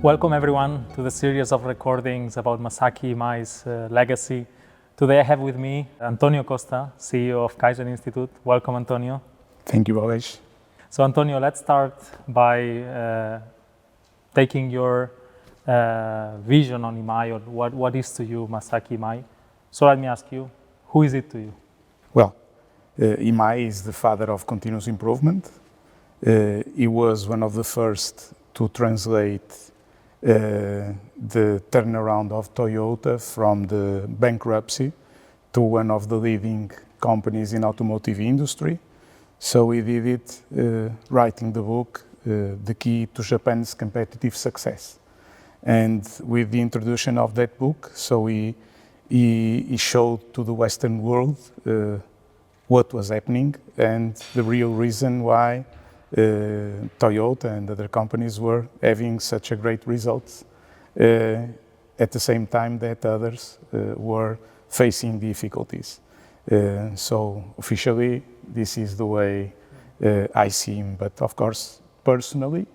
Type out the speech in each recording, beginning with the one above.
Welcome everyone to the series of recordings about Masaaki Imai's legacy. Today I have with me António Costa, CEO of Kaizen Institute. Welcome, Antonio. Thank you, Aleix. So Antonio, let's start by taking your vision on Imai, or what is to you Masaaki Imai. So let me ask you, who is it to you? Well, Imai is the father of continuous improvement. He was one of the first to translate the turnaround of Toyota from the bankruptcy to one of the leading companies in automotive industry. So he did it writing the book, The Key to Japan's Competitive Success. And with the introduction of that book, so he showed to the Western world what was happening and the real reason why Toyota and other companies were having such a great results at the same time that others were facing difficulties. So officially, this is the way I see him. But of course, personally,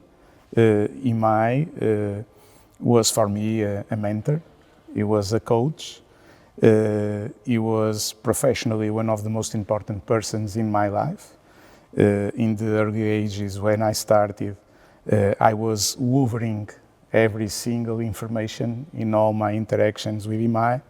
Imai was for me a mentor. He was a coach. He was professionally one of the most important persons in my life. In the early ages when I started, I was hoovering every single information in all my interactions with Imai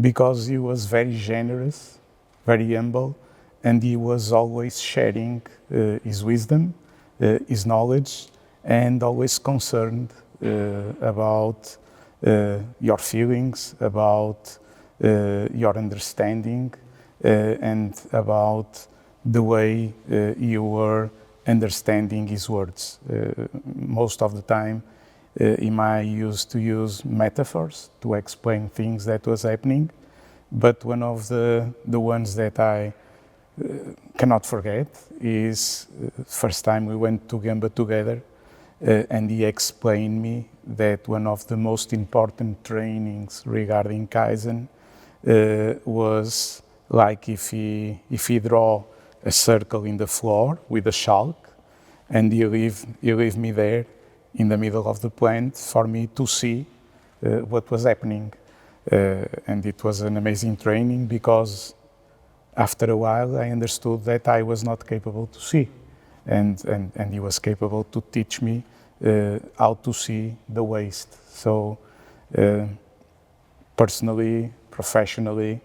because he was very generous, very humble, and he was always sharing his wisdom, his knowledge, and always concerned about your feelings, about your understanding, and about the way you were understanding his words. Most of the time, Imai used to use metaphors to explain things that was happening, but one of the ones that I cannot forget is first time we went to Gamba together, and he explained me that one of the most important trainings regarding Kaizen was like if he draw a circle in the floor with a chalk, and he leave me there in the middle of the plant for me to see what was happening. And it was an amazing training because after a while I understood that I was not capable to see, and he was capable to teach me how to see the waste. So personally, professionally,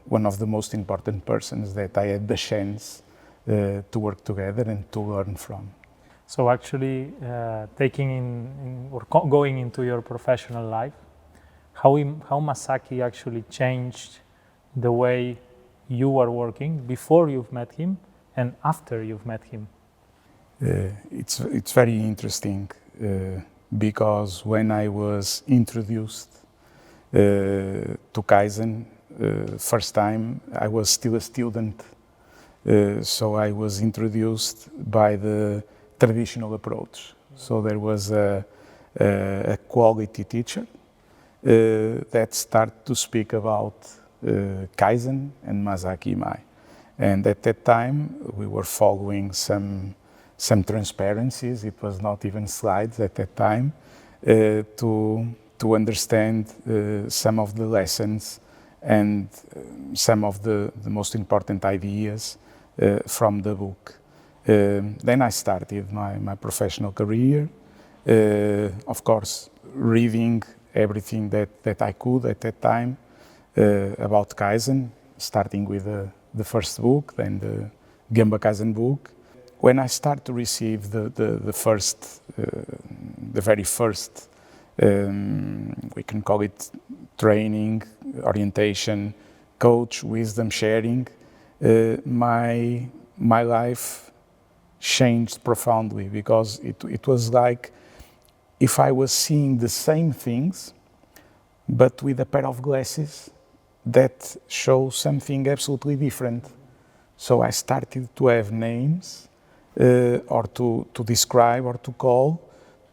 one of the most important persons that I had the chance to work together and to learn from. So actually, going into your professional life, how Masaaki actually changed the way you were working before you've met him and after you've met him? It's very interesting because when I was introduced to Kaizen, first time I was still a student, so I was introduced by the traditional approach. So there was a quality teacher that started to speak about Kaizen and Masaaki Imai. And at that time we were following some transparencies. It was not even slides at that time to understand some of the lessons and some of the most important ideas from the book. Then I started my professional career, of course, reading everything that I could at that time about Kaizen, starting with the first book, then the Gemba Kaizen book. When I started to receive the very first, we can call it training, orientation, coach, wisdom sharing, my life changed profoundly because it was like if I was seeing the same things, but with a pair of glasses that show something absolutely different. So I started to have names or to describe or to call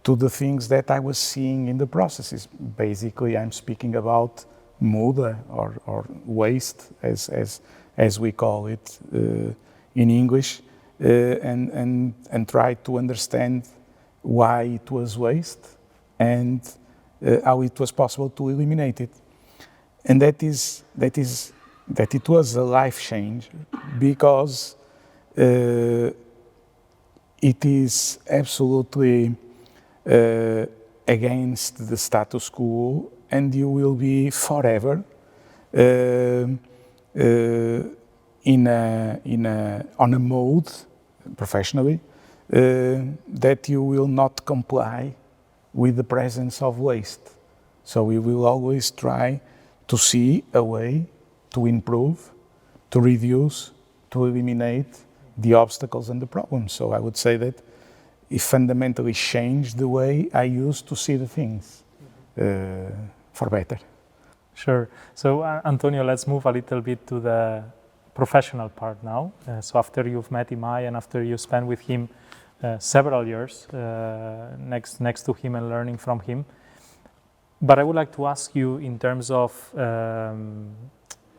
to the things that I was seeing in the processes. Basically, I'm speaking about muda or waste, as we call it in English, and try to understand why it was waste, and how it was possible to eliminate it. And that it was a life change, because it is absolutely against the status quo, and you will be forever on a mode professionally that you will not comply with the presence of waste. So we will always try to see a way to improve, to reduce, to eliminate the obstacles and the problems. So I would say that it fundamentally changed the way I used to see the things for better. Sure. So Antonio, let's move a little bit to the professional part now. So after you've met Imai and after you spent with him several years next to him and learning from him, but I would like to ask you in terms of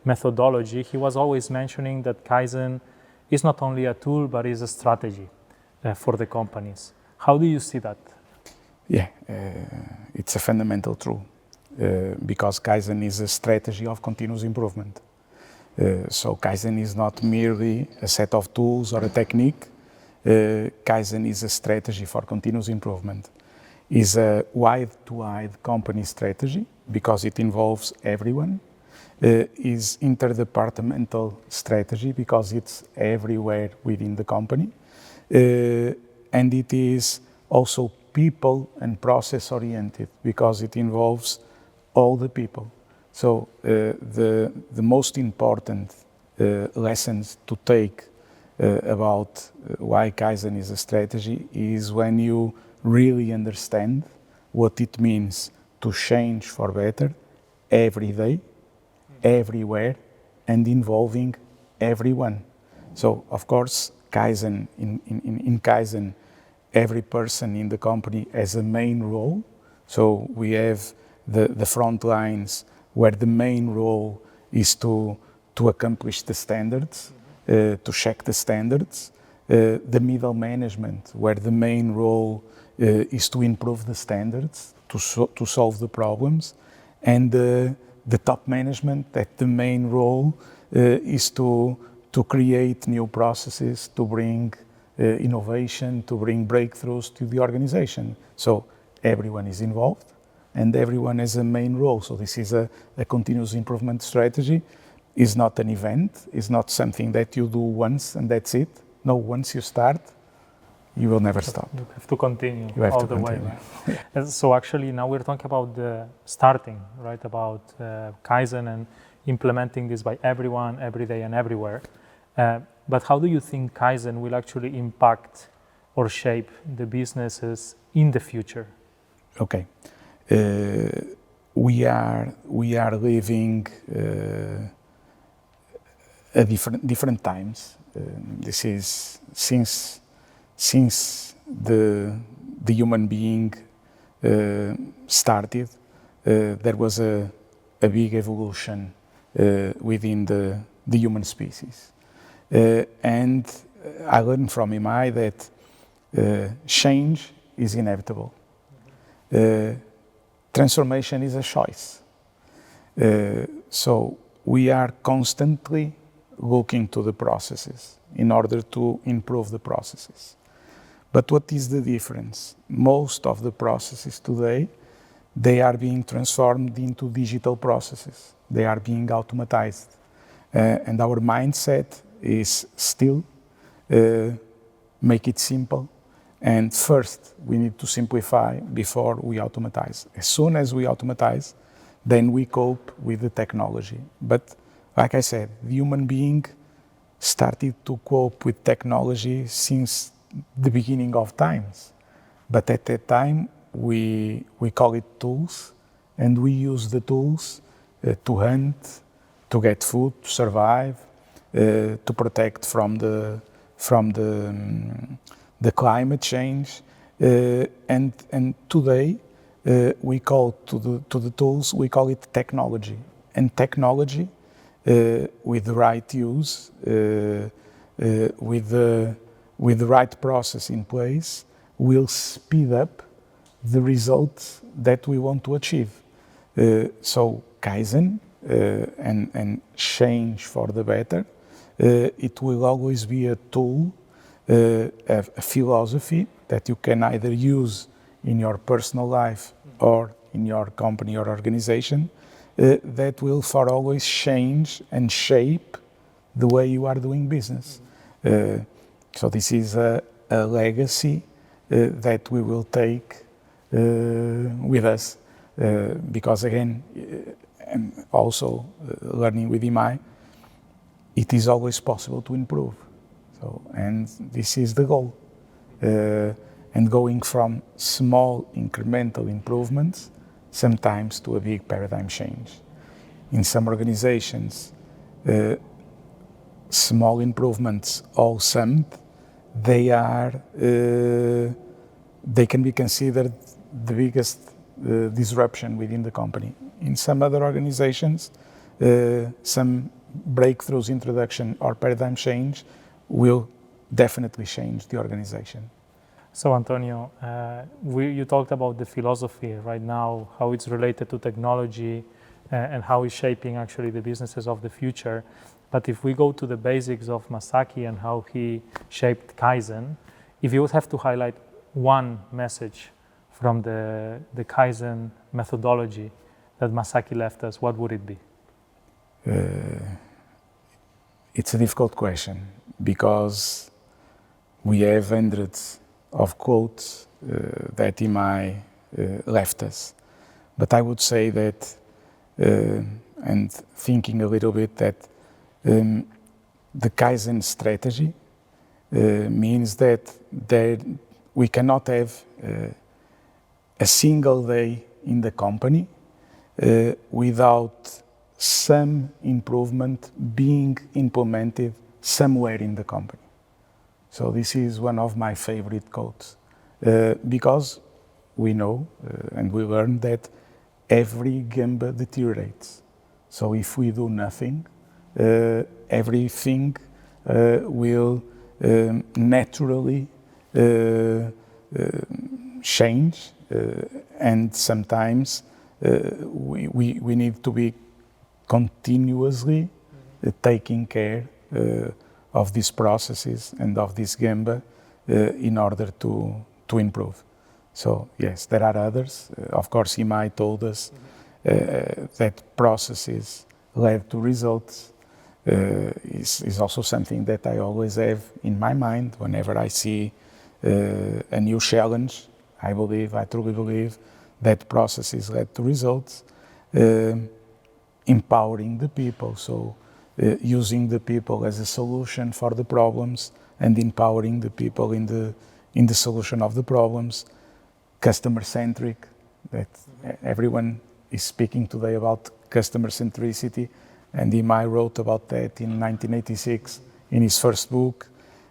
methodology. He was always mentioning that Kaizen is not only a tool, but is a strategy for the companies. How do you see that? Yeah, it's a fundamental truth, because Kaizen is a strategy of continuous improvement. So Kaizen is not merely a set of tools or a technique. Kaizen is a strategy for continuous improvement. It's a wide-to-wide company strategy because it involves everyone. Is interdepartmental strategy because it's everywhere within the company. And it is also people and process oriented because it involves all the people. So the most important lessons to take about why Kaizen is a strategy is when you really understand what it means to change for better every day, everywhere, and involving everyone. So of course, Kaizen, in Kaizen, every person in the company has a main role. So we have the front lines where the main role is to accomplish the standards, to check the standards. The middle management, where the main role is to improve the standards, to solve the problems. And the top management, that the main role is to create new processes, to bring innovation, to bring breakthroughs to the organization. So everyone is involved and everyone has a main role. So this is a continuous improvement strategy. It's not an event, it's not something that you do once and that's it. No, once you start, you will never stop. You have to continue have all to the continue. way. Right? And so actually now we're talking about the starting, right? About Kaizen and implementing this by everyone, every day and everywhere. But how do you think Kaizen will actually impact or shape the businesses in the future? Okay. We are living at different times. This is since the human being started, there was a big evolution within the human species. And I learned from Imai that change is inevitable. Transformation is a choice. So we are constantly looking to the processes in order to improve the processes. But what is the difference? Most of the processes today, they are being transformed into digital processes. They are being automatized. And our mindset is still make it simple. And first, we need to simplify before we automatize. As soon as we automatize, then we cope with the technology. But like I said, the human being started to cope with technology since the beginning of times. But at that time, we call it tools, and we use the tools to hunt, to get food, to survive, to protect from the climate change. And today, we call to the tools, we call it technology. And technology, with the right use, with the right process in place, will speed up the results that we want to achieve. So Kaizen and change for the better, it will always be a tool, a philosophy that you can either use in your personal life or in your company or organization, that will for always change and shape the way you are doing business. So this is a legacy that we will take with us, because again, and also learning with Imai, it is always possible to improve. So, and this is the goal. And going from small incremental improvements sometimes to a big paradigm change. In some organizations, small improvements all summed, they can be considered the biggest disruption within the company. In some other organizations, some breakthroughs, introduction or paradigm change will definitely change the organization. So Antonio, you talked about the philosophy right now, how it's related to technology and how it's shaping actually the businesses of the future. But if we go to the basics of Masaaki and how he shaped Kaizen, if you would have to highlight one message from the Kaizen methodology that Masaaki left us, what would it be? It's a difficult question because we have hundreds of quotes that Imai left us. But I would say that, and thinking a little bit, that the Kaizen strategy means that we cannot have a single day in the company without some improvement being implemented somewhere in the company. So this is one of my favorite quotes, because we know and we learn that every Gemba deteriorates. So if we do nothing, everything will naturally change, and sometimes we need to be continuously taking care of these processes and of this Gemba in order to improve. So yes, there are others. Of course, Imai told us that processes led to results. Is also something that I always have in my mind whenever I see a new challenge. I truly believe that processes led to results. Empowering the people, so using the people as a solution for the problems and empowering the people in the solution of the problems. Customer-centric, that everyone is speaking today about customer centricity, and Imai wrote about that in 1986 in his first book.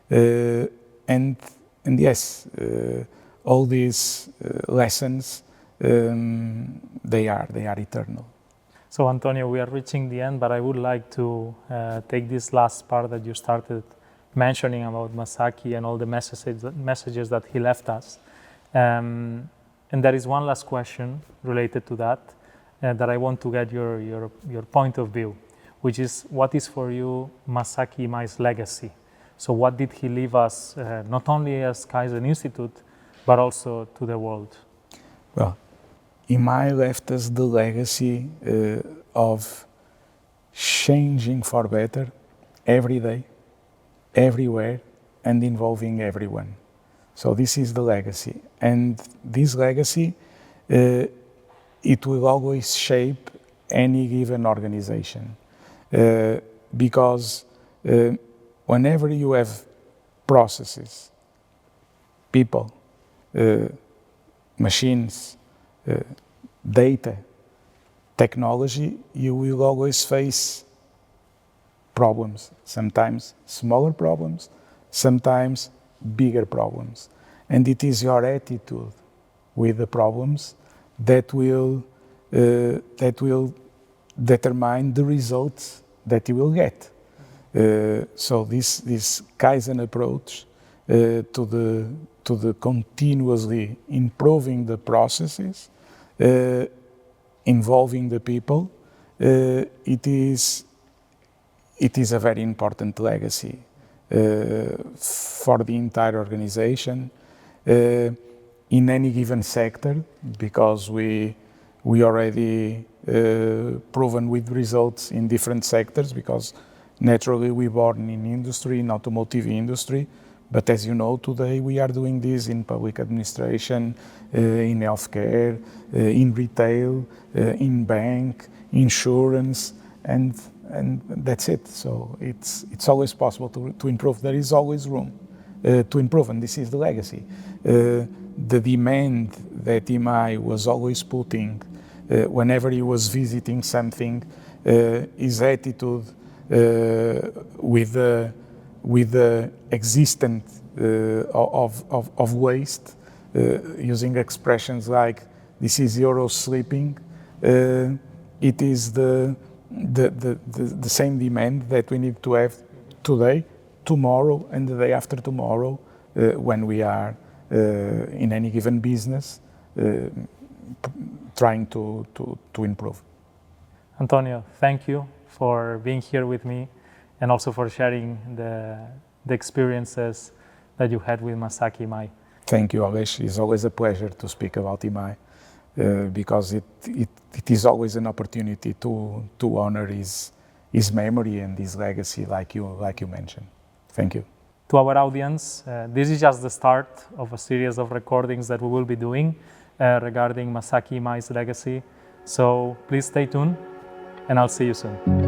And yes, all these lessons, they are eternal. So Antonio, we are reaching the end, but I would like to take this last part that you started mentioning about Masaaki and all the messages that he left us. And there is one last question related to that, that I want to get your point of view, which is, what is for you Masaaki Imai's legacy? So what did he leave us, not only as Kaizen Institute, but also to the world? Well, Imai left us the legacy of changing for better every day, everywhere, and involving everyone. So this is the legacy. And this legacy, it will always shape any given organization. Because whenever you have processes, people, machines, data, technology, you will always face problems, sometimes smaller problems, sometimes bigger problems. And it is your attitude with the problems that will determine the results that you will get. So this Kaizen approach to to the continuously improving the processes, involving the people, it is a very important legacy for the entire organization in any given sector, because we already proven with results in different sectors, because naturally we born in industry, in automotive industry, but as you know, today we are doing this in public administration, in healthcare, in retail, in bank, insurance, and that's it. So it's always possible to improve. There is always room to improve, and this is the legacy. The demand that Imai was always putting whenever he was visiting something, his attitude with the existence of waste, using expressions like "this is Euro sleeping," it is the same demand that we need to have today, tomorrow, and the day after tomorrow, when we are in any given business trying to improve. Antonio, thank you for being here with me and also for sharing the experiences that you had with Masaaki Imai. Thank you, Aleix. It's always a pleasure to speak about Imai, because it is always an opportunity to honor his memory and his legacy, like you mentioned. Thank you. To our audience, this is just the start of a series of recordings that we will be doing regarding Masaaki Imai's legacy. So please stay tuned, and I'll see you soon.